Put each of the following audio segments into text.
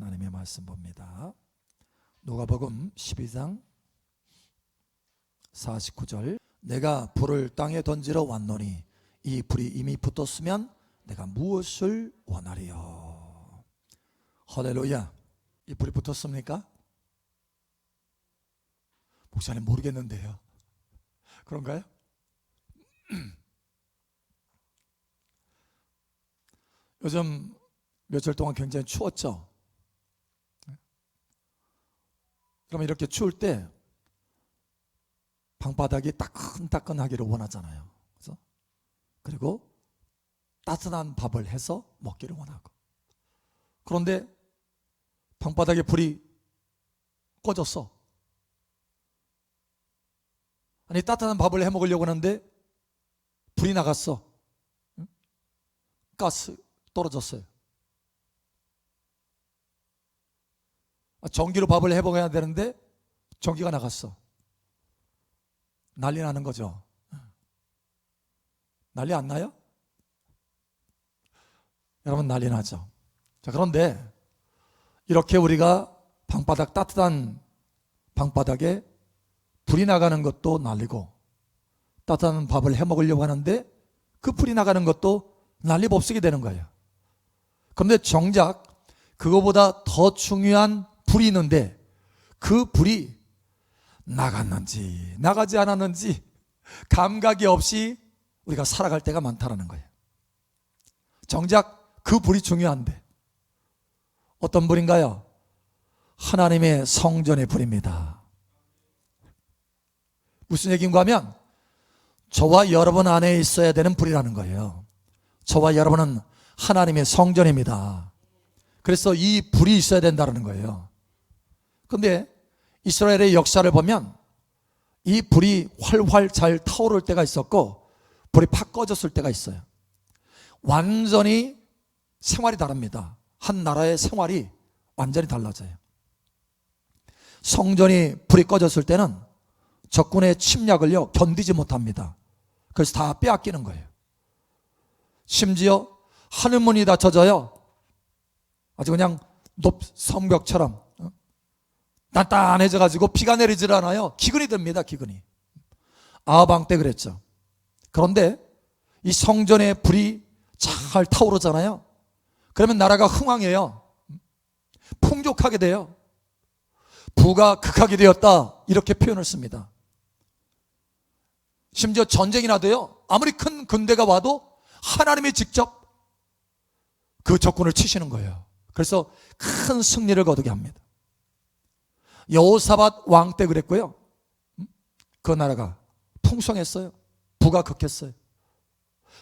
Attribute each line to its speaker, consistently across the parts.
Speaker 1: 하나님의 말씀 봅니다. 누가복음 12장 49절. 내가 불을 땅에 던지러 왔노니 이 불이 이미 붙었으면 내가 무엇을 원하리요. 할렐루야. 이 불이 붙었습니까? 목사님 모르겠는데요. 그런가요? 요즘 며칠 동안 굉장히 추웠죠. 그러면 이렇게 추울 때 방바닥이 따끈따끈하기를 원하잖아요. 그래서 그리고 따뜻한 밥을 해서 먹기를 원하고. 그런데 방바닥에 불이 꺼졌어. 아니 따뜻한 밥을 해 먹으려고 하는데 불이 나갔어. 가스 떨어졌어요. 전기로 밥을 해 먹어야 되는데 전기가 나갔어. 난리 나는 거죠. 난리 안 나요? 여러분 난리 나죠. 자, 그런데 이렇게 우리가 따뜻한 방바닥에 불이 나가는 것도 난리고, 따뜻한 밥을 해 먹으려고 하는데 그 불이 나가는 것도 난리법석이 되는 거예요. 그런데 정작 그거보다 더 중요한 불이 있는데 그 불이 나갔는지 나가지 않았는지 감각이 없이 우리가 살아갈 때가 많다는 거예요. 정작 그 불이 중요한데 어떤 불인가요? 하나님의 성전의 불입니다. 무슨 얘기인가 하면 저와 여러분 안에 있어야 되는 불이라는 거예요. 저와 여러분은 하나님의 성전입니다. 그래서 이 불이 있어야 된다는 거예요. 그런데 이스라엘의 역사를 보면 이 불이 활활 잘 타오를 때가 있었고 불이 팍 꺼졌을 때가 있어요. 완전히 생활이 다릅니다. 한 나라의 생활이 완전히 달라져요. 성전이 불이 꺼졌을 때는 적군의 침략을요 견디지 못합니다. 그래서 다 빼앗기는 거예요. 심지어 하늘문이 닫혀져요. 아주 그냥 성벽처럼 단단해져 가지고 비가 내리질 않아요. 기근이 듭니다. 기근이. 아하방 때 그랬죠. 그런데 이 성전에 불이 잘 타오르잖아요. 그러면 나라가 흥왕해요. 풍족하게 돼요. 부가 극하게 되었다, 이렇게 표현을 씁니다. 심지어 전쟁이 나도요, 아무리 큰 군대가 와도 하나님이 직접 그 적군을 치시는 거예요. 그래서 큰 승리를 거두게 합니다. 여호사밧 왕 때 그랬고요. 그 나라가 풍성했어요. 부가 극했어요.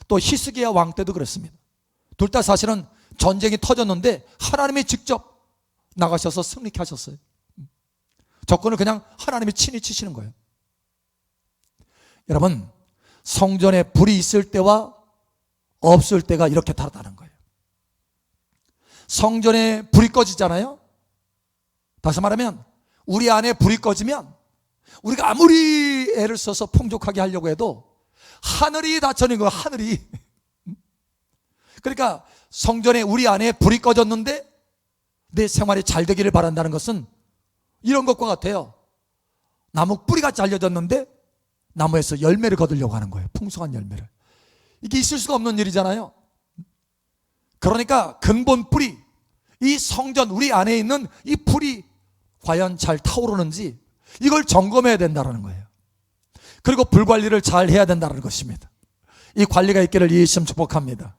Speaker 1: 또 히스기야 왕 때도 그랬습니다. 둘 다 사실은 전쟁이 터졌는데 하나님이 직접 나가셔서 승리케 하셨어요. 적군을 그냥 하나님이 친히 치시는 거예요. 여러분, 성전에 불이 있을 때와 없을 때가 이렇게 다르다는 거예요. 성전에 불이 꺼지잖아요. 다시 말하면 우리 안에 불이 꺼지면 우리가 아무리 애를 써서 풍족하게 하려고 해도 하늘이 닫혀있는 거예요. 하늘이. 그러니까 성전에 우리 안에 불이 꺼졌는데 내 생활이 잘 되기를 바란다는 것은 이런 것과 같아요. 나무 뿌리가 잘려졌는데 나무에서 열매를 거두려고 하는 거예요. 풍성한 열매를. 이게 있을 수가 없는 일이잖아요. 그러니까 근본 뿌리, 이 성전 우리 안에 있는 이 불이 과연 잘 타오르는지 이걸 점검해야 된다는 거예요. 그리고 불 관리를 잘 해야 된다는 것입니다. 이 관리가 있기를 예수님 축복합니다.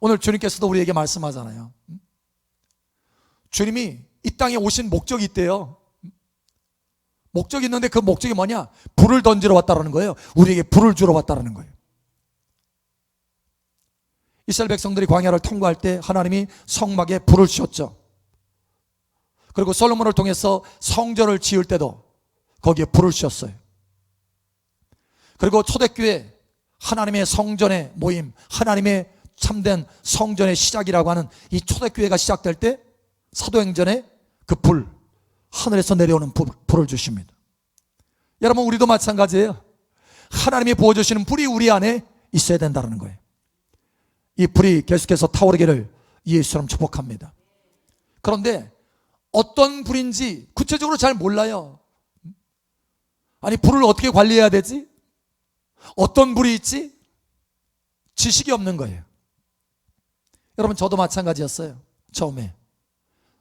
Speaker 1: 오늘 주님께서도 우리에게 말씀하잖아요. 주님이 이 땅에 오신 목적이 있대요. 목적이 있는데 그 목적이 뭐냐? 불을 던지러 왔다는 거예요. 우리에게 불을 주러 왔다는 거예요. 이스라엘 백성들이 광야를 통과할 때 하나님이 성막에 불을 주셨죠. 그리고 솔로몬을 통해서 성전을 지을 때도 거기에 불을 주셨어요. 그리고 초대교회 하나님의 성전의 모임, 하나님의 참된 성전의 시작이라고 하는 이 초대교회가 시작될 때 사도행전에 그 불, 하늘에서 내려오는 불을 주십니다. 여러분, 우리도 마찬가지예요. 하나님이 부어주시는 불이 우리 안에 있어야 된다는 거예요. 이 불이 계속해서 타오르기를 예수처럼 축복합니다. 그런데 어떤 불인지 구체적으로 잘 몰라요. 아니, 불을 어떻게 관리해야 되지? 어떤 불이 있지? 지식이 없는 거예요. 여러분, 저도 마찬가지였어요. 처음에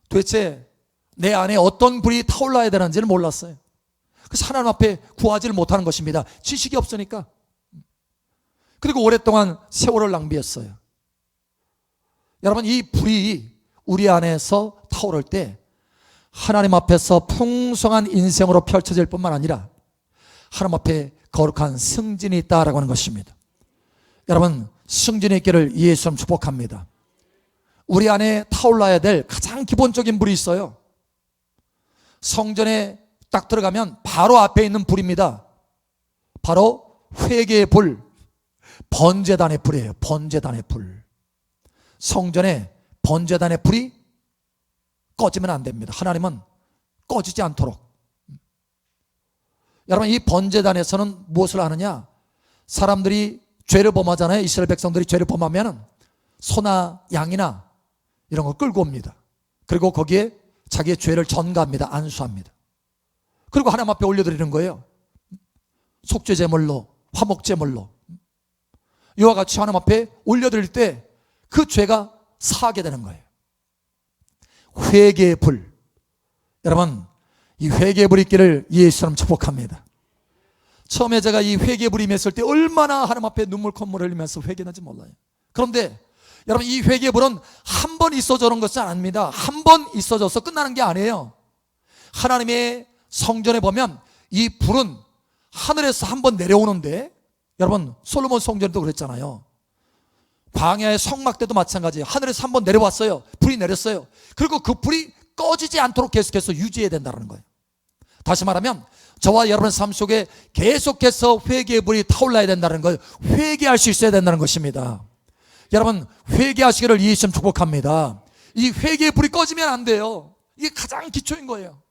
Speaker 1: 도대체 내 안에 어떤 불이 타올라야 되는지를 몰랐어요. 그래서 하나님 앞에 구하지를 못하는 것입니다. 지식이 없으니까. 그리고 오랫동안 세월을 낭비했어요. 여러분, 이 불이 우리 안에서 타오를 때 하나님 앞에서 풍성한 인생으로 펼쳐질 뿐만 아니라 하나님 앞에 거룩한 승진이 있다라고 하는 것입니다. 여러분, 승진이 있기를 예수님 축복합니다. 우리 안에 타올라야 될 가장 기본적인 불이 있어요. 성전에 딱 들어가면 바로 앞에 있는 불입니다. 바로 회개의 불, 번제단의 불이에요. 번제단의 불. 성전에 번제단의 불이 꺼지면 안 됩니다. 하나님은 꺼지지 않도록. 여러분, 이 번제단에서는 무엇을 하느냐? 사람들이 죄를 범하잖아요. 이스라엘 백성들이 죄를 범하면 소나 양이나 이런 걸 끌고 옵니다. 그리고 거기에 자기의 죄를 전가합니다. 안수합니다. 그리고 하나님 앞에 올려드리는 거예요. 속죄제물로, 화목제물로. 이와 같이 하나님 앞에 올려드릴 때 그 죄가 사하게 되는 거예요. 회개의 불. 여러분, 이 회개의 불이 있기를 예수님 축복합니다. 처음에 제가 이 회개의 불이 임했을 때 얼마나 하나님 앞에 눈물 콧물을 흘리면서 회개하는지 몰라요. 그런데 여러분, 이 회개의 불은 한 번 있어져는 것은 아닙니다. 한 번 있어져서 끝나는 게 아니에요. 하나님의 성전에 보면 이 불은 하늘에서 한 번 내려오는데, 여러분, 솔로몬 성전도 그랬잖아요. 광야의 성막 때도 마찬가지예요. 하늘에서 한 번 내려왔어요. 불이 내렸어요. 그리고 그 불이 꺼지지 않도록 계속해서 유지해야 된다는 거예요. 다시 말하면 저와 여러분의 삶 속에 계속해서 회개의 불이 타올라야 된다는 거예요. 회개할 수 있어야 된다는 것입니다. 여러분, 회개하시기를 예수님 축복합니다. 이 회개의 불이 꺼지면 안 돼요. 이게 가장 기초인 거예요.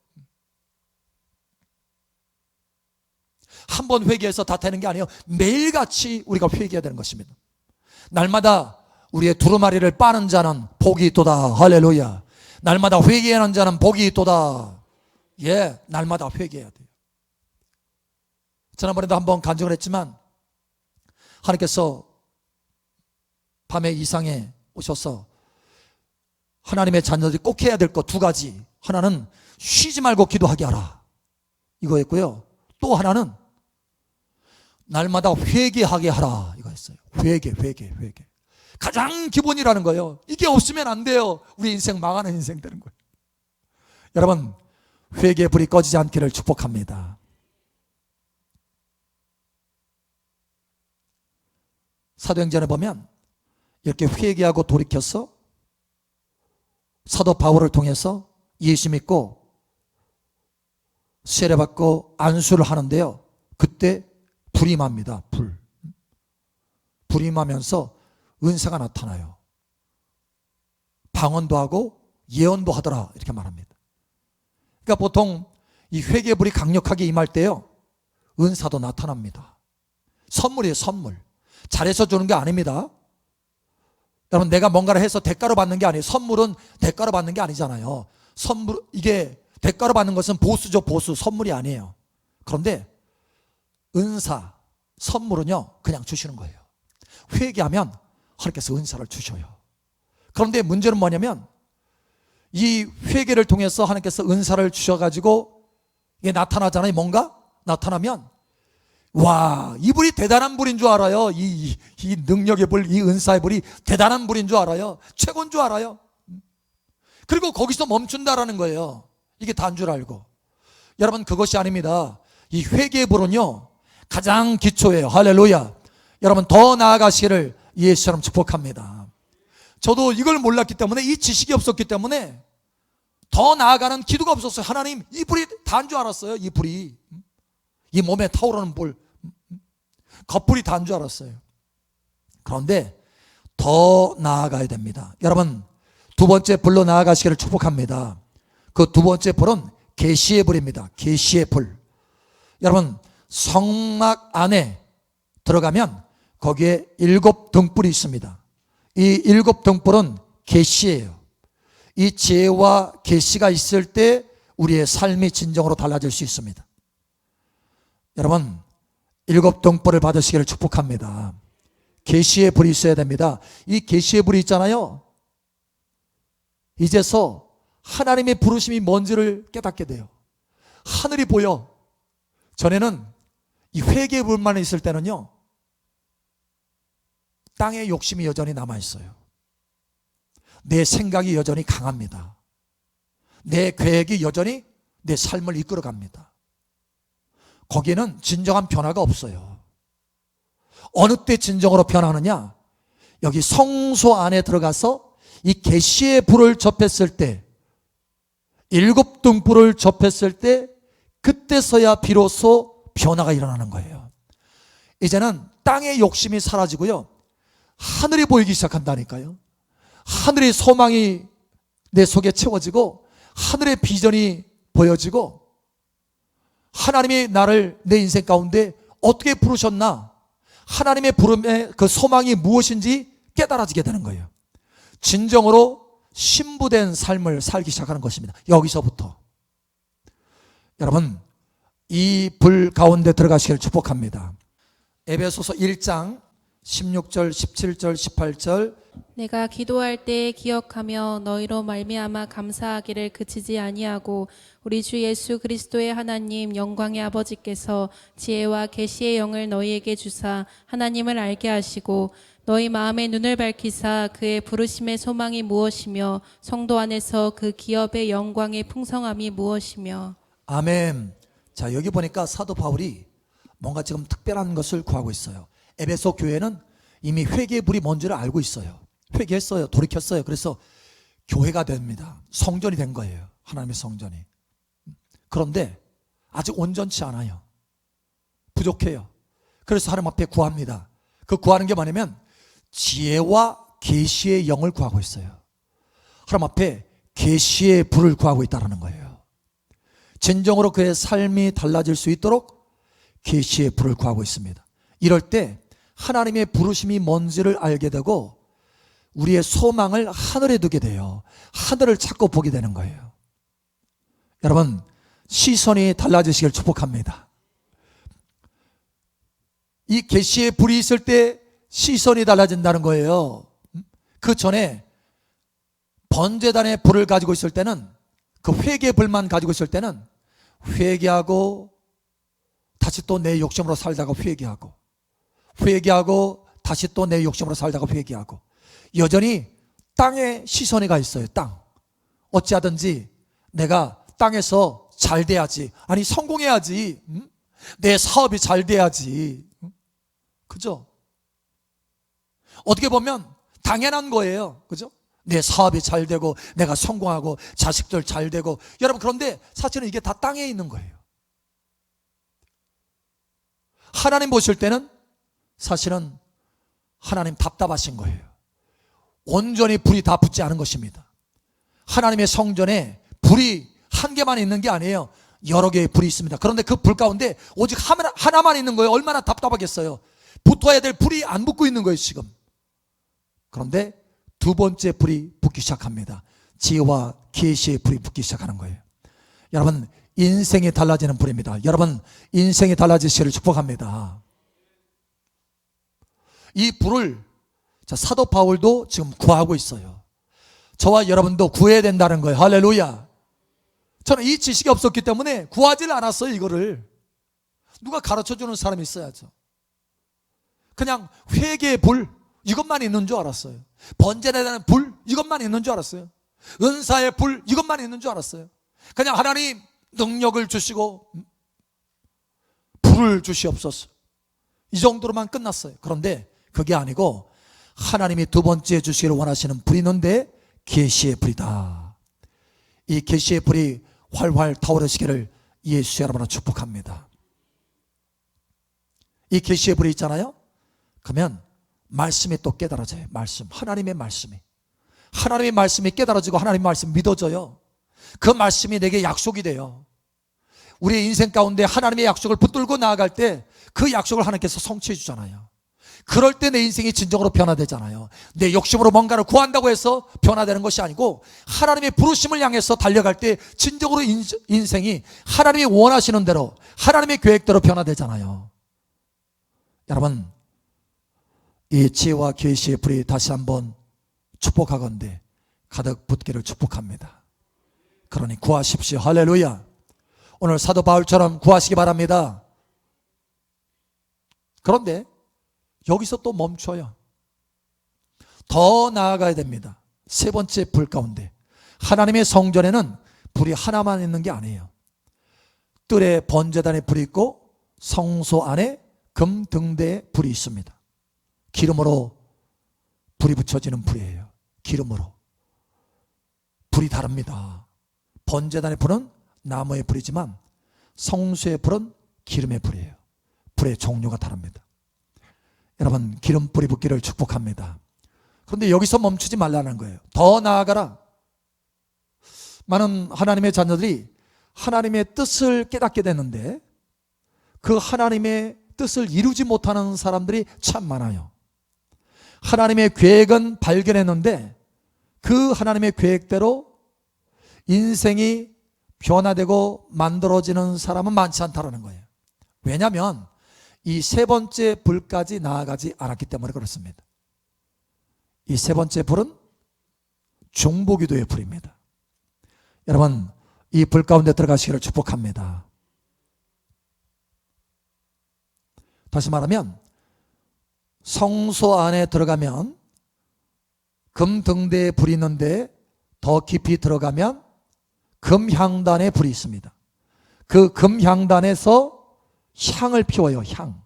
Speaker 1: 한 번 회개해서 다 되는 게 아니에요. 매일같이 우리가 회개해야 되는 것입니다. 날마다 우리의 두루마리를 빠는 자는 복이 있도다. 할렐루야. 날마다 회개하는 자는 복이 있도다. 예, 날마다 회개해야 돼요. 지난번에도 한번 간증을 했지만 하나님께서 밤에 이상에 오셔서 하나님의 자녀들이 꼭 해야 될 것 두 가지. 하나는 쉬지 말고 기도하게 하라, 이거였고요. 또 하나는 날마다 회개하게 하라, 이거였어요. 회개. 가장 기본이라는 거예요. 이게 없으면 안 돼요. 우리 인생 망하는 인생 되는 거예요. 여러분, 회개의 불이 꺼지지 않기를 축복합니다. 사도행전에 보면 이렇게 회개하고 돌이켜서 사도 바울을 통해서 예수 믿고 세례받고 안수를 하는데요, 그때 불이 임합니다. 불이 임하면서 은사가 나타나요. 방언도 하고 예언도 하더라, 이렇게 말합니다. 그러니까 보통 이 회개의 불이 강력하게 임할 때요, 은사도 나타납니다. 선물이에요. 선물. 잘해서 주는 게 아닙니다. 여러분, 내가 뭔가를 해서 대가로 받는 게 아니에요. 선물은 대가로 받는 게 아니잖아요. 선물, 이게 대가로 받는 것은 보수죠. 보수. 선물이 아니에요. 그런데 은사, 선물은요, 그냥 주시는 거예요. 회개하면 하나님께서 은사를 주셔요. 그런데 문제는 뭐냐면 이 회개를 통해서 하나님께서 은사를 주셔가지고 이게 나타나잖아요. 뭔가 나타나면 와, 이 불이 대단한 불인 줄 알아요. 이 능력의 불, 이 은사의 불이 대단한 불인 줄 알아요. 최고인 줄 알아요. 그리고 거기서 멈춘다라는 거예요. 이게 다인 줄 알고. 여러분, 그것이 아닙니다. 이 회개의 불은요, 가장 기초예요. 할렐루야. 여러분, 더 나아가시기를 예수처럼 축복합니다. 저도 이걸 몰랐기 때문에, 이 지식이 없었기 때문에 더 나아가는 기도가 없었어요. 하나님, 이 불이 다인 줄 알았어요. 이 불이, 이 몸에 타오르는 불, 겉불이 다인 줄 알았어요. 그런데 더 나아가야 됩니다. 여러분, 두 번째 불로 나아가시기를 축복합니다. 그 두 번째 불은 계시의 불입니다. 계시의 불. 여러분, 성막 안에 들어가면 거기에 7 등불이 있습니다. 이 7 등불은 계시예요. 이 지혜와 계시가 있을 때 우리의 삶이 진정으로 달라질 수 있습니다. 여러분, 7등불을 받으시기를 축복합니다. 계시의 불이 있어야 됩니다. 이 계시의 불이 있잖아요. 이제서 하나님의 부르심이 뭔지를 깨닫게 돼요. 하늘이 보여. 전에는 이 회개의 불만 있을 때는요, 땅의 욕심이 여전히 남아있어요. 내 생각이 여전히 강합니다. 내 계획이 여전히 내 삶을 이끌어갑니다. 거기에는 진정한 변화가 없어요. 어느 때 진정으로 변하느냐? 여기 성소 안에 들어가서 이 계시의 불을 접했을 때, 7등불을 접했을 때, 그때서야 비로소 변화가 일어나는 거예요. 이제는 땅의 욕심이 사라지고요, 하늘이 보이기 시작한다니까요. 하늘의 소망이 내 속에 채워지고 하늘의 비전이 보여지고, 하나님이 나를 내 인생 가운데 어떻게 부르셨나, 하나님의 부름의 그 소망이 무엇인지 깨달아지게 되는 거예요. 진정으로 신부된 삶을 살기 시작하는 것입니다. 여기서부터. 여러분, 이 불 가운데 들어가시기를 축복합니다. 에베소서 1장 16절, 17절, 18절.
Speaker 2: 내가 기도할 때 기억하며 너희로 말미암아 감사하기를 그치지 아니하고 우리 주 예수 그리스도의 하나님 영광의 아버지께서 지혜와 계시의 영을 너희에게 주사 하나님을 알게 하시고 너희 마음의 눈을 밝히사 그의 부르심의 소망이 무엇이며 성도 안에서 그 기업의 영광의 풍성함이 무엇이며.
Speaker 1: 아멘. 자, 여기 보니까 사도 바울이 뭔가 지금 특별한 것을 구하고 있어요. 에베소 교회는 이미 회개의 불이 뭔지를 알고 있어요. 회개했어요. 돌이켰어요. 그래서 교회가 됩니다. 성전이 된 거예요. 하나님의 성전이. 그런데 아직 온전치 않아요. 부족해요. 그래서 하나님 앞에 구합니다. 그 구하는 게 뭐냐면 지혜와 계시의 영을 구하고 있어요. 하나님 앞에 계시의 불을 구하고 있다는 거예요. 진정으로 그의 삶이 달라질 수 있도록 계시의 불을 구하고 있습니다. 이럴 때 하나님의 부르심이 뭔지를 알게 되고 우리의 소망을 하늘에 두게 돼요. 하늘을 찾고 보게 되는 거예요. 여러분, 시선이 달라지시길 축복합니다. 이 계시의 불이 있을 때 시선이 달라진다는 거예요. 그 전에 번제단의 불을 가지고 있을 때는, 그 회개의 불만 가지고 있을 때는 회개하고 다시 또 내 욕심으로 살다가 회개하고 다시 또 내 욕심으로 살다가 회개하고, 여전히 땅에 시선이 가 있어요. 땅. 어찌하든지 내가 땅에서 잘 돼야지, 아니 성공해야지, 내 사업이 잘 돼야지. 그죠? 어떻게 보면 당연한 거예요. 그죠? 내 사업이 잘 되고 내가 성공하고 자식들 잘 되고. 여러분, 그런데 사실은 이게 다 땅에 있는 거예요. 하나님 보실 때는 사실은 하나님 답답하신 거예요. 온전히 불이 다 붙지 않은 것입니다. 하나님의 성전에 불이 한 개만 있는 게 아니에요. 여러 개의 불이 있습니다. 그런데 그 불 가운데 오직 하나만 있는 거예요. 얼마나 답답하겠어요. 붙어야 될 불이 안 붙고 있는 거예요, 지금. 그런데 두 번째 불이 붙기 시작합니다. 지혜와 계시의 불이 붙기 시작하는 거예요. 여러분, 인생이 달라지는 불입니다. 여러분, 인생이 달라지시기를 축복합니다. 이 불을 사도 바울도 지금 구하고 있어요. 저와 여러분도 구해야 된다는 거예요. 할렐루야. 저는 이 지식이 없었기 때문에 구하질 않았어요. 이거를 누가 가르쳐주는 사람이 있어야죠. 그냥 회개의 불 이것만 있는 줄 알았어요. 번제에 대한 불 이것만 있는 줄 알았어요. 은사의 불 이것만 있는 줄 알았어요. 그냥 하나님 능력을 주시고 불을 주시옵소서, 이 정도로만 끝났어요. 그런데 그게 아니고 하나님이 두 번째 주시기를 원하시는 불이 있는데 계시의 불이다. 이 계시의 불이 활활 타오르시기를 예수 여러분을 축복합니다. 이 계시의 불이 있잖아요. 그러면 말씀이 또 깨달아져요. 말씀, 하나님의 말씀이 깨달아지고 하나님의 말씀이 믿어져요. 그 말씀이 내게 약속이 돼요. 우리의 인생 가운데 하나님의 약속을 붙들고 나아갈 때 그 약속을 하나님께서 성취해 주잖아요. 그럴 때 내 인생이 진정으로 변화되잖아요. 내 욕심으로 뭔가를 구한다고 해서 변화되는 것이 아니고 하나님의 부르심을 향해서 달려갈 때 진정으로 인생이 하나님이 원하시는 대로 하나님의 계획대로 변화되잖아요. 여러분, 이 지혜와 계시의 불이 다시 한번 축복하건대 가득 붙기를 축복합니다. 그러니 구하십시오. 할렐루야. 오늘 사도 바울처럼 구하시기 바랍니다. 그런데 여기서 또 멈춰요. 더 나아가야 됩니다. 세 번째 불 가운데 하나님의 성전에는 불이 하나만 있는 게 아니에요. 뜰에 번제단에 불이 있고 성소 안에 금 등대에 불이 있습니다. 기름으로 불이 붙여지는 불이에요. 기름으로. 불이 다릅니다. 번제단의 불은 나무의 불이지만 성소의 불은 기름의 불이에요. 불의 종류가 다릅니다. 여러분, 기름불이 붙기를 축복합니다. 그런데 여기서 멈추지 말라는 거예요. 더 나아가라. 많은 하나님의 자녀들이 하나님의 뜻을 깨닫게 되는데 그 하나님의 뜻을 이루지 못하는 사람들이 참 많아요. 하나님의 계획은 발견했는데 그 하나님의 계획대로 인생이 변화되고 만들어지는 사람은 많지 않다는 거예요. 왜냐하면 이 세 번째 불까지 나아가지 않았기 때문에 그렇습니다. 이 세 번째 불은 중보기도의 불입니다. 여러분, 이 불 가운데 들어가시기를 축복합니다. 다시 말하면 성소 안에 들어가면 금 등대에 불이 있는데 더 깊이 들어가면 금향단에 불이 있습니다. 그 금향단에서 향을 피워요. 향.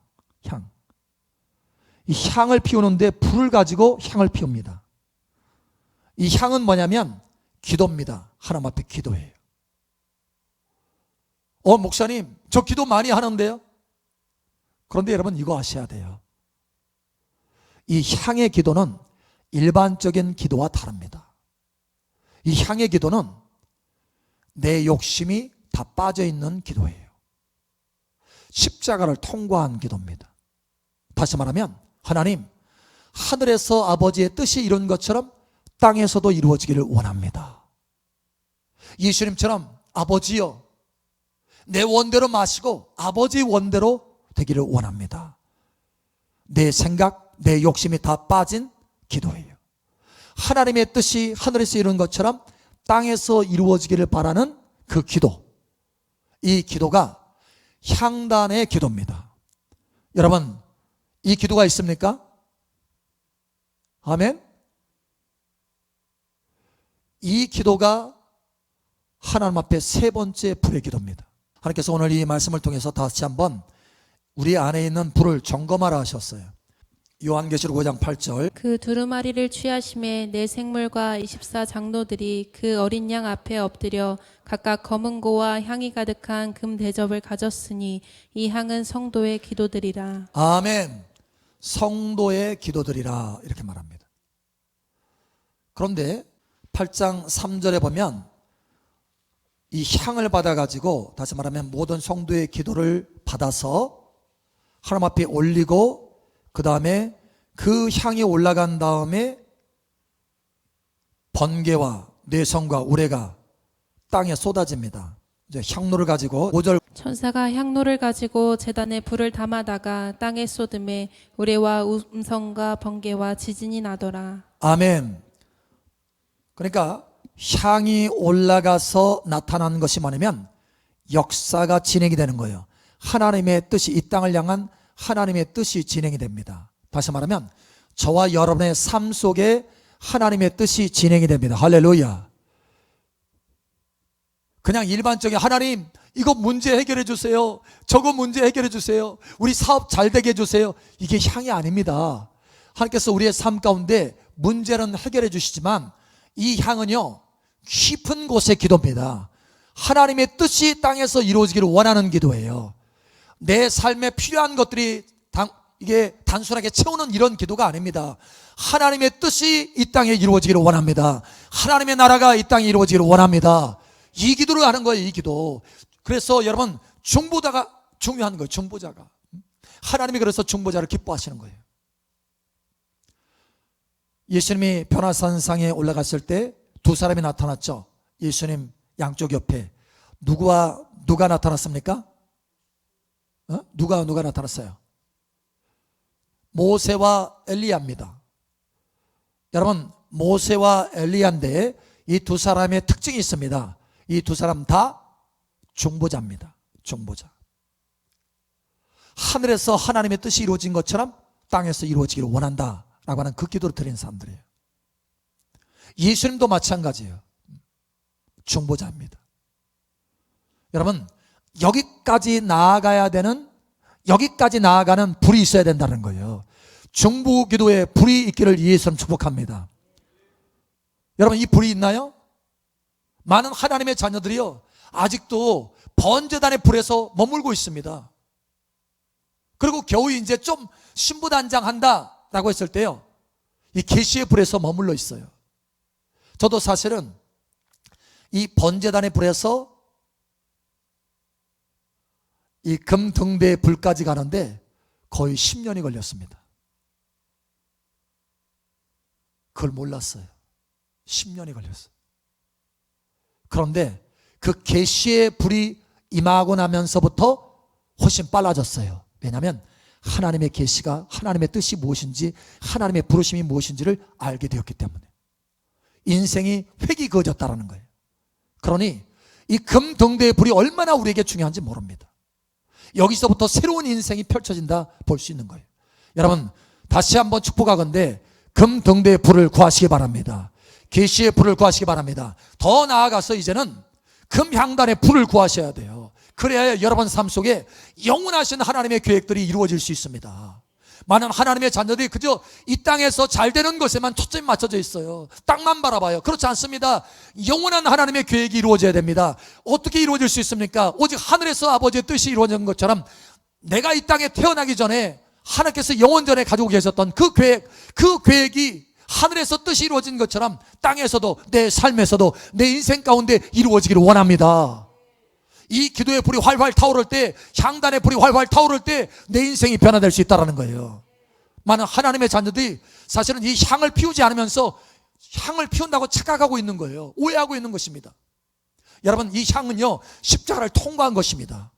Speaker 1: 이 향을 피우는데 불을 가지고 향을 피웁니다. 이 향은 뭐냐면 기도입니다. 하나님 앞에 기도해요. 목사님, 저 기도 많이 하는데요. 그런데 여러분, 이거 아셔야 돼요. 이 향의 기도는 일반적인 기도와 다릅니다. 이 향의 기도는 내 욕심이 다 빠져 있는 기도예요. 십자가를 통과한 기도입니다. 다시 말하면 하나님, 하늘에서 아버지의 뜻이 이룬 것처럼 땅에서도 이루어지기를 원합니다. 예수님처럼 아버지여, 내 원대로 마시고 아버지 원대로 되기를 원합니다. 내 생각, 내 욕심이 다 빠진 기도예요. 하나님의 뜻이 하늘에서 이룬 것처럼 땅에서 이루어지기를 바라는 그 기도, 이 기도가 향단의 기도입니다. 여러분, 이 기도가 있습니까? 아멘? 이 기도가 하나님 앞에 세 번째 불의 기도입니다. 하나님께서 오늘 이 말씀을 통해서 다시 한번 우리 안에 있는 불을 점검하라 하셨어요. 요한계시록 5장 8절.
Speaker 2: 그 두루마리를 취하심에 내 생물과 24장로들이 그 어린 양 앞에 엎드려 각각 검은 고와 향이 가득한 금 대접을 가졌으니 이 향은 성도의 기도들이라.
Speaker 1: 아멘. 성도의 기도들이라 이렇게 말합니다. 그런데 8장 3절에 보면 이 향을 받아가지고, 다시 말하면 모든 성도의 기도를 받아서 하나님 앞에 올리고 그 다음에 그 향이 올라간 다음에 번개와 뇌성과 우레가 땅에 쏟아집니다. 이제 향로를 가지고 5절.
Speaker 2: 천사가 향로를 가지고 제단에 불을 담아다가 땅에 쏟음에 우레와 음성과 번개와 지진이 나더라.
Speaker 1: 아멘. 그러니까 향이 올라가서 나타나는 것이 뭐냐면 역사가 진행이 되는 거예요. 하나님의 뜻이, 이 땅을 향한 하나님의 뜻이 진행이 됩니다. 다시 말하면 저와 여러분의 삶 속에 하나님의 뜻이 진행이 됩니다. 할렐루야. 그냥 일반적인 하나님, 이거 문제 해결해 주세요, 저거 문제 해결해 주세요, 우리 사업 잘 되게 해주세요, 이게 향이 아닙니다. 하나님께서 우리의 삶 가운데 문제는 해결해 주시지만 이 향은요, 깊은 곳의 기도입니다. 하나님의 뜻이 땅에서 이루어지기를 원하는 기도예요. 내 삶에 필요한 것들이 이게 단순하게 채우는 이런 기도가 아닙니다. 하나님의 뜻이 이 땅에 이루어지기를 원합니다. 하나님의 나라가 이 땅에 이루어지기를 원합니다. 이 기도를 하는 거예요, 이 기도. 그래서 여러분, 중보자가 중요한 거예요. 중보자가. 하나님이 그래서 중보자를 기뻐하시는 거예요. 예수님이 변화산상에 올라갔을 때 두 사람이 나타났죠. 예수님 양쪽 옆에 누가 나타났습니까? 누가 나타났어요? 모세와 엘리야입니다. 여러분, 모세와 엘리야인데 이 두 사람의 특징이 있습니다. 이 두 사람 다 중보자입니다. 중보자. 하늘에서 하나님의 뜻이 이루어진 것처럼 땅에서 이루어지기를 원한다라고 하는 그 기도를 드린 사람들이에요. 예수님도 마찬가지예요. 중보자입니다. 여러분, 여기까지 나아가는 불이 있어야 된다는 거예요. 중보 기도에 불이 있기를 예수님 축복합니다. 여러분, 이 불이 있나요? 많은 하나님의 자녀들이요, 아직도 번제단의 불에서 머물고 있습니다. 그리고 겨우 이제 좀 신부단장한다라고 했을 때요, 이 계시의 불에서 머물러 있어요. 저도 사실은 이 번제단의 불에서 이 금등대의 불까지 가는데 거의 10년이 걸렸습니다. 그걸 몰랐어요. 10년이 걸렸어요. 그런데 그 계시의 불이 임하고 나면서부터 훨씬 빨라졌어요. 왜냐하면 하나님의 계시가, 하나님의 뜻이 무엇인지, 하나님의 부르심이 무엇인지를 알게 되었기 때문에 인생이 획이 그어졌다는 거예요. 그러니 이 금등대의 불이 얼마나 우리에게 중요한지 모릅니다. 여기서부터 새로운 인생이 펼쳐진다 볼 수 있는 거예요. 여러분, 다시 한번 축복하건대 금등대의 불을 구하시기 바랍니다. 계시의 불을 구하시기 바랍니다. 더 나아가서 이제는 금향단의 불을 구하셔야 돼요. 그래야 여러분 삶 속에 영원하신 하나님의 계획들이 이루어질 수 있습니다. 많은 하나님의 자녀들이 그저 이 땅에서 잘 되는 것에만 초점이 맞춰져 있어요. 땅만 바라봐요. 그렇지 않습니다. 영원한 하나님의 계획이 이루어져야 됩니다. 어떻게 이루어질 수 있습니까? 오직 하늘에서 아버지의 뜻이 이루어진 것처럼 내가 이 땅에 태어나기 전에 하나님께서 영원전에 가지고 계셨던 그 계획이 하늘에서 뜻이 이루어진 것처럼 땅에서도, 내 삶에서도, 내 인생 가운데 이루어지기를 원합니다. 이 기도의 불이 활활 타오를 때, 향단의 불이 활활 타오를 때 내 인생이 변화될 수 있다는 거예요. 많은 하나님의 자녀들이 사실은 이 향을 피우지 않으면서 향을 피운다고 착각하고 있는 거예요. 오해하고 있는 것입니다. 여러분, 이 향은요, 십자가를 통과한 것입니다.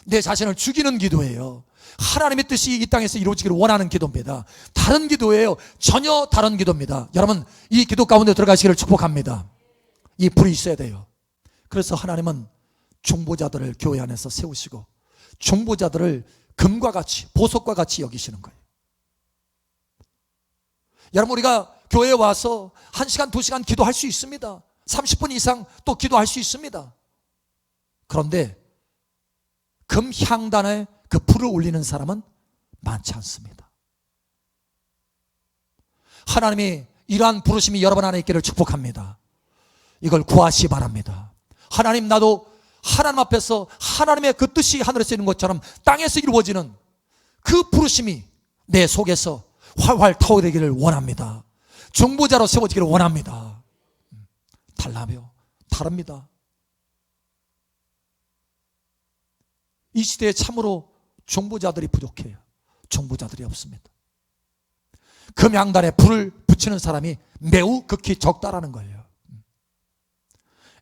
Speaker 1: 내 자신을 죽이는 기도예요. 하나님의 뜻이 이 땅에서 이루어지기를 원하는 기도입니다. 다른 기도예요. 전혀 다른 기도입니다. 여러분, 이 기도 가운데 들어가시기를 축복합니다. 이 불이 있어야 돼요. 그래서 하나님은 중보자들을 교회 안에서 세우시고 중보자들을 금과 같이, 보석과 같이 여기시는 거예요. 여러분, 우리가 교회에 와서 1시간, 2시간 기도할 수 있습니다. 30분 이상 또 기도할 수 있습니다. 그런데 금향단에 그 불을 올리는 사람은 많지 않습니다. 하나님이 이러한 부르심이 여러분 안에 있기를 축복합니다. 이걸 구하시기 바랍니다. 하나님, 나도 하나님 앞에서 하나님의 그 뜻이 하늘에서 있는 것처럼 땅에서 이루어지는 그 부르심이 내 속에서 활활 타오르기를 원합니다. 중보자로 세워지기를 원합니다. 달라며 다릅니다. 이 시대에 참으로 중보자들이 부족해요. 중보자들이 없습니다. 금향단에 불을 붙이는 사람이 매우 극히 적다라는 거예요.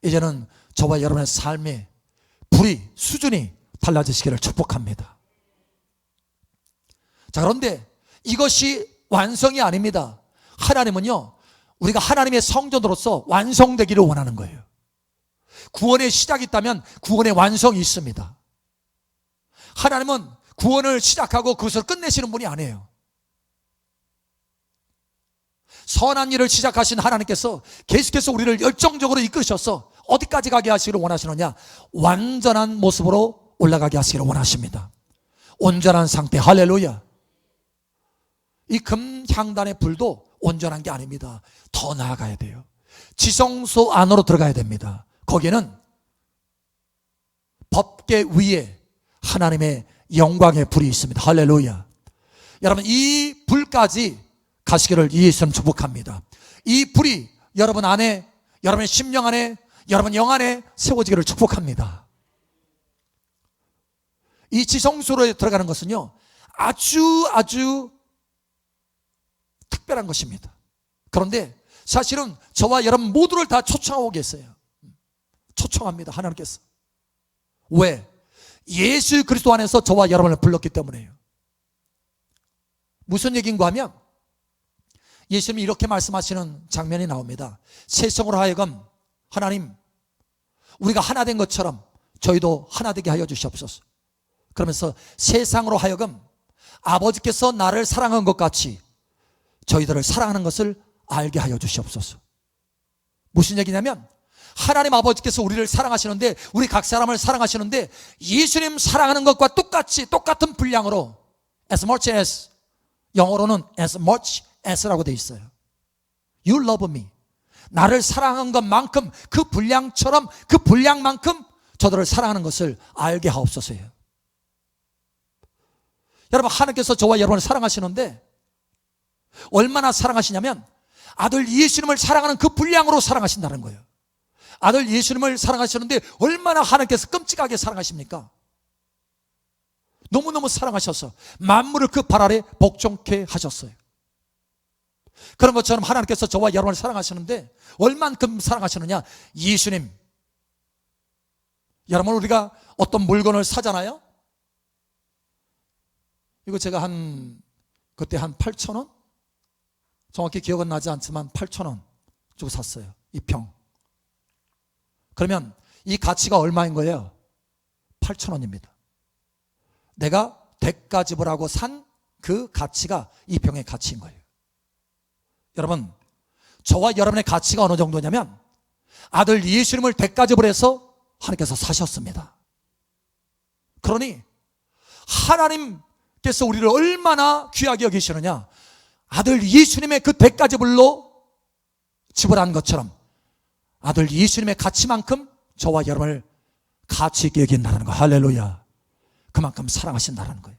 Speaker 1: 이제는 저와 여러분의 삶의 불이, 수준이 달라지시기를 축복합니다. 자, 그런데 이것이 완성이 아닙니다. 하나님은요, 우리가 하나님의 성전으로서 완성되기를 원하는 거예요. 구원의 시작이 있다면 구원의 완성이 있습니다. 하나님은 구원을 시작하고 그것을 끝내시는 분이 아니에요. 선한 일을 시작하신 하나님께서 계속해서 우리를 열정적으로 이끄셔서 어디까지 가게 하시기를 원하시느냐? 완전한 모습으로 올라가게 하시기를 원하십니다. 온전한 상태, 할렐루야. 이 금향단의 불도 온전한 게 아닙니다. 더 나아가야 돼요. 지성소 안으로 들어가야 됩니다. 거기에는 법계 위에 하나님의 영광의 불이 있습니다. 할렐루야. 여러분, 이 불까지 가시기를 예수님 축복합니다. 이 불이 여러분 안에, 여러분의 심령 안에, 여러분 영 안에 세워지기를 축복합니다. 이 지성소로 들어가는 것은요, 아주 특별한 것입니다. 그런데 사실은 저와 여러분 모두를 다 초청하고 계세요. 초청합니다, 하나님께서. 왜? 예수 그리스도 안에서 저와 여러분을 불렀기 때문에요. 무슨 얘기인가 하면 예수님이 이렇게 말씀하시는 장면이 나옵니다. 세상으로 하여금 하나님, 우리가 하나 된 것처럼 저희도 하나 되게 하여 주시옵소서. 그러면서 세상으로 하여금 아버지께서 나를 사랑한 것 같이 저희들을 사랑하는 것을 알게 하여 주시옵소서. 무슨 얘기냐면 하나님 아버지께서 우리를 사랑하시는데, 우리 각 사람을 사랑하시는데 예수님 사랑하는 것과 똑같이, 똑같은 분량으로 as much as, 영어로는 as much as라고 되어 있어요. You love me. 나를 사랑한 것만큼, 그 분량처럼, 그 분량만큼 저들을 사랑하는 것을 알게 하옵소서요. 여러분, 하나님께서 저와 여러분을 사랑하시는데 얼마나 사랑하시냐면 아들 예수님을 사랑하는 그 분량으로 사랑하신다는 거예요. 아들 예수님을 사랑하시는데 얼마나 하나님께서 끔찍하게 사랑하십니까? 너무너무 사랑하셔서 만물을 그 발 아래 복종케 하셨어요. 그런 것처럼 하나님께서 저와 여러분을 사랑하시는데 얼만큼 사랑하시느냐? 예수님, 여러분, 우리가 어떤 물건을 사잖아요. 이거 제가 그때 한 8,000원? 정확히 기억은 나지 않지만 8,000원 주고 샀어요, 이 평. 그러면 이 가치가 얼마인 거예요? 8,000원입니다. 내가 대가 지불하고 산 그 가치가 이 병의 가치인 거예요. 여러분, 저와 여러분의 가치가 어느 정도냐면 아들 예수님을 대가 지불해서 하나님께서 사셨습니다. 그러니 하나님께서 우리를 얼마나 귀하게 여기시느냐, 아들 예수님의 그 대가 지불로 지불한 것처럼 아들 예수님의 가치만큼 저와 여러분을 가치 있게 여긴다는 거. 할렐루야. 그만큼 사랑하신다는 거예요.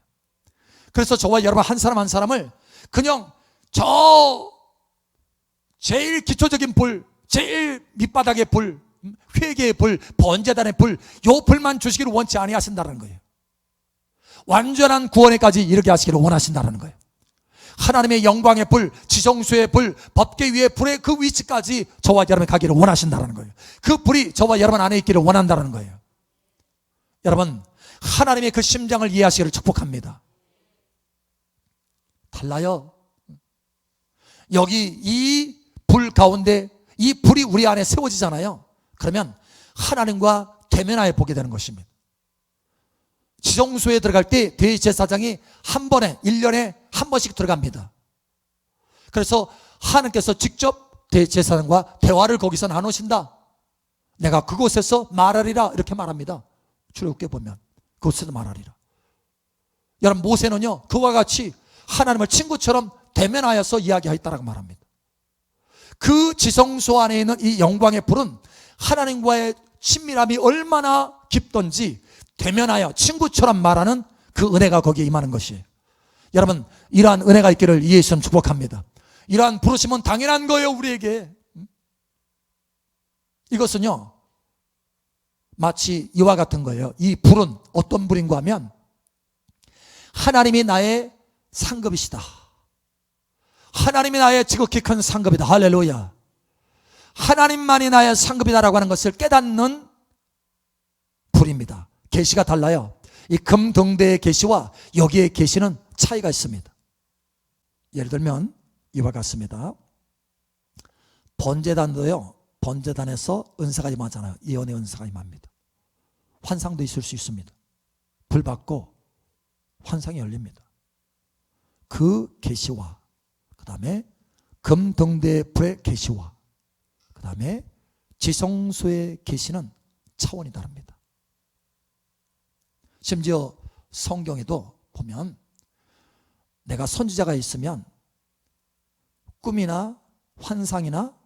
Speaker 1: 그래서 저와 여러분 한 사람 한 사람을 그냥 저 제일 기초적인 불, 제일 밑바닥의 불, 회개의 불, 번제단의 불, 요 불만 주시기를 원치 아니하신다는 거예요. 완전한 구원에까지 이르게 하시기를 원하신다는 거예요. 하나님의 영광의 불, 지성소의 불, 법궤 위의 불의 그 위치까지 저와 여러분이 가기를 원하신다는 거예요. 그 불이 저와 여러분 안에 있기를 원한다는 거예요. 여러분, 하나님의 그 심장을 이해하시기를 축복합니다. 달라요. 여기 이 불 가운데 이 불이 우리 안에 세워지잖아요. 그러면 하나님과 대면하여 보게 되는 것입니다. 지성소에 들어갈 때 대제사장이 한 번에 1년에 한 번씩 들어갑니다. 그래서 하나님께서 직접 대제사장과 대화를 거기서 나누신다. 내가 그곳에서 말하리라, 이렇게 말합니다. 출애굽기에 보면 그곳에서 말하리라. 여러분, 모세는요 그와 같이 하나님을 친구처럼 대면하여서 이야기하였다라고 말합니다. 그 지성소 안에 있는 이 영광의 불은 하나님과의 친밀함이 얼마나 깊던지 대면하여 친구처럼 말하는 그 은혜가 거기에 임하는 것이에요. 여러분, 이러한 은혜가 있기를 예수님 축복합니다. 이러한 부르심은 당연한 거예요, 우리에게. 이것은요 마치 이와 같은 거예요. 이 불은 어떤 불인가 하면 하나님이 나의 상급이시다. 하나님이 나의 지극히 큰 상급이다. 할렐루야. 하나님만이 나의 상급이다라고 하는 것을 깨닫는 불입니다. 계시가 달라요. 이 금등대의 계시와 여기의 계시는 차이가 있습니다. 예를 들면 이와 같습니다. 번제단도요, 번제단에서 은사가 임하잖아요. 예언의 은사가 임합니다. 환상도 있을 수 있습니다. 불 받고 환상이 열립니다. 그 계시와 그 다음에 금등대의 불의 계시와 그 다음에 지성소의 계시는 차원이 다릅니다. 심지어 성경에도 보면 내가 선지자가 있으면 꿈이나 환상이나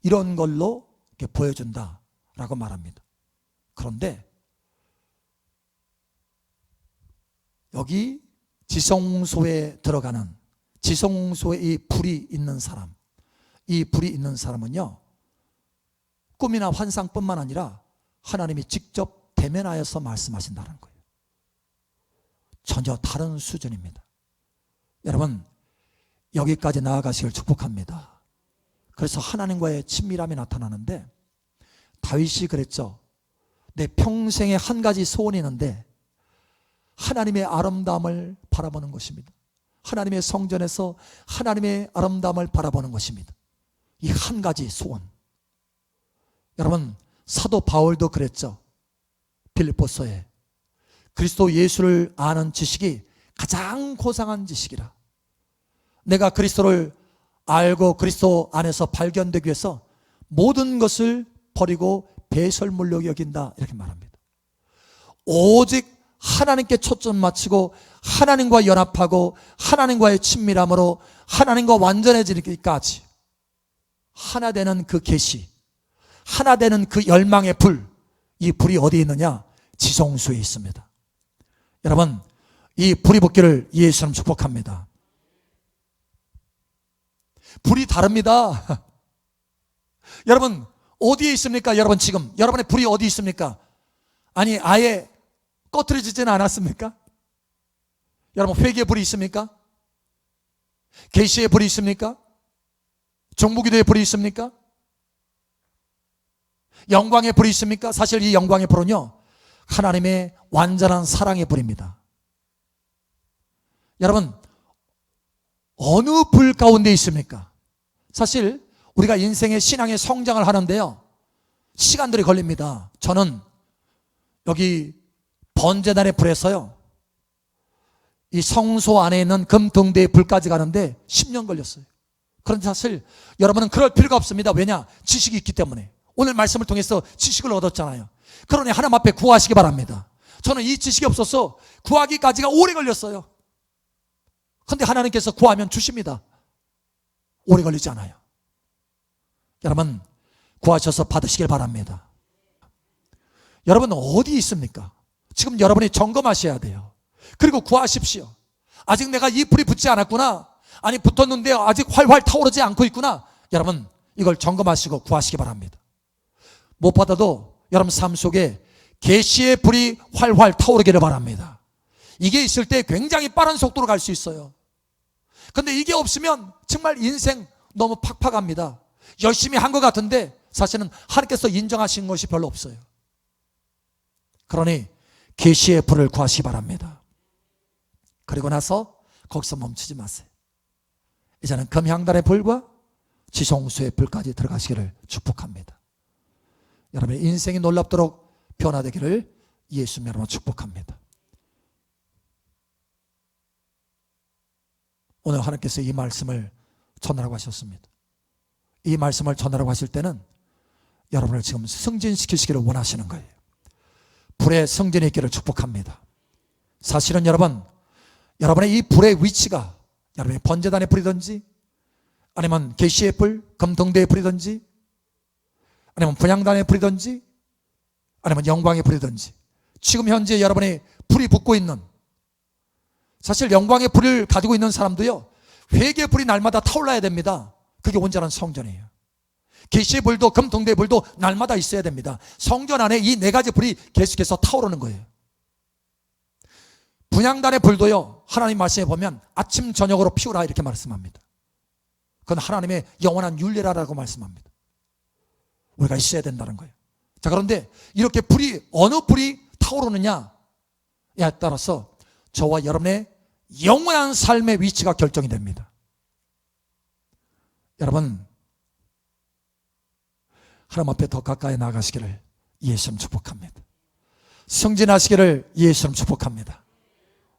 Speaker 1: 이런 걸로 이렇게 보여준다라고 말합니다. 그런데 여기 지성소에 들어가는, 지성소에 이 불이 있는 사람, 이 불이 있는 사람은요 꿈이나 환상뿐만 아니라 하나님이 직접 대면하여서 말씀하신다는 거예요. 전혀 다른 수준입니다. 여러분, 여기까지 나아가시길 축복합니다. 그래서 하나님과의 친밀함이 나타나는데, 다윗이 그랬죠. 내 평생에 한 가지 소원이 있는데 하나님의 아름다움을 바라보는 것입니다. 하나님의 성전에서 하나님의 아름다움을 바라보는 것입니다. 이 한 가지 소원. 여러분, 사도 바울도 그랬죠. 빌립보서에 그리스도 예수를 아는 지식이 가장 고상한 지식이라. 내가 그리스도를 알고 그리스도 안에서 발견되기 위해서 모든 것을 버리고 배설물로 여긴다, 이렇게 말합니다. 오직 하나님께 초점 맞추고 하나님과 연합하고 하나님과의 친밀함으로 하나님과 완전해지기까지 하나 되는 그 계시, 하나 되는 그 열망의 불, 이 불이 어디에 있느냐? 지성소에 있습니다. 여러분, 이 불이 붙기를 예수님 축복합니다. 불이 다릅니다. 여러분, 어디에 있습니까? 여러분, 지금 여러분의 불이 어디 있습니까? 아니, 아예 꺼트려지지는 않았습니까? 여러분, 회개의 불이 있습니까? 계시의 불이 있습니까? 정보기도의 불이 있습니까? 영광의 불이 있습니까? 사실 이 영광의 불은요, 하나님의 완전한 사랑의 불입니다. 여러분, 어느 불 가운데 있습니까? 사실 우리가 인생의 신앙의 성장을 하는데요, 시간들이 걸립니다. 저는 여기 번제단의 불에서요, 이 성소 안에 있는 금등대의 불까지 가는데 10년 걸렸어요. 그런데 사실 여러분은 그럴 필요가 없습니다. 왜냐? 지식이 있기 때문에. 오늘 말씀을 통해서 지식을 얻었잖아요. 그러니 하나님 앞에 구하시기 바랍니다. 저는 이 지식이 없어서 구하기까지가 오래 걸렸어요. 그런데 하나님께서 구하면 주십니다. 오래 걸리지 않아요. 여러분, 구하셔서 받으시길 바랍니다. 여러분, 어디 있습니까? 지금 여러분이 점검하셔야 돼요. 그리고 구하십시오. 아직 내가 이 불이 붙지 않았구나, 아니 붙었는데 아직 활활 타오르지 않고 있구나, 여러분 이걸 점검하시고 구하시기 바랍니다. 못 받아도 여러분 삶 속에 계시의 불이 활활 타오르기를 바랍니다. 이게 있을 때 굉장히 빠른 속도로 갈 수 있어요. 근데 이게 없으면 정말 인생 너무 팍팍합니다. 열심히 한 것 같은데 사실은 하나님께서 인정하신 것이 별로 없어요. 그러니 계시의 불을 구하시기 바랍니다. 그리고 나서 거기서 멈추지 마세요. 이제는 금향단의 불과 지성소의 불까지 들어가시기를 축복합니다. 여러분의 인생이 놀랍도록 변화되기를 예수님 여러분 축복합니다. 오늘 하나님께서 이 말씀을 전하라고 하셨습니다. 이 말씀을 전하라고 하실 때는 여러분을 지금 승진시키시기를 원하시는 거예요. 불의 승진이 있기를 축복합니다. 사실은 여러분의 이 불의 위치가 여러분의 번제단의 불이든지 아니면 계시의 불, 금등대의 불이든지 아니면 분향단의 불이든지 아니면 영광의 불이든지 지금 현재 여러분의 불이 붙고 있는, 사실 영광의 불을 가지고 있는 사람도요, 회개의 불이 날마다 타올라야 됩니다. 그게 온전한 성전이에요. 계시의 불도 금등대의 불도 날마다 있어야 됩니다. 성전 안에 이 네 가지 불이 계속해서 타오르는 거예요. 분향단의 불도요, 하나님 말씀에 보면 아침 저녁으로 피우라 이렇게 말씀합니다. 그건 하나님의 영원한 윤례라고 말씀합니다. 우리가 있어야 된다는 거예요. 자, 그런데 이렇게 불이 어느 불이 타오르느냐에 따라서 저와 여러분의 영원한 삶의 위치가 결정이 됩니다. 여러분, 하나님 앞에 더 가까이 나가시기를 예수님 축복합니다. 승진하시기를 예수님 축복합니다.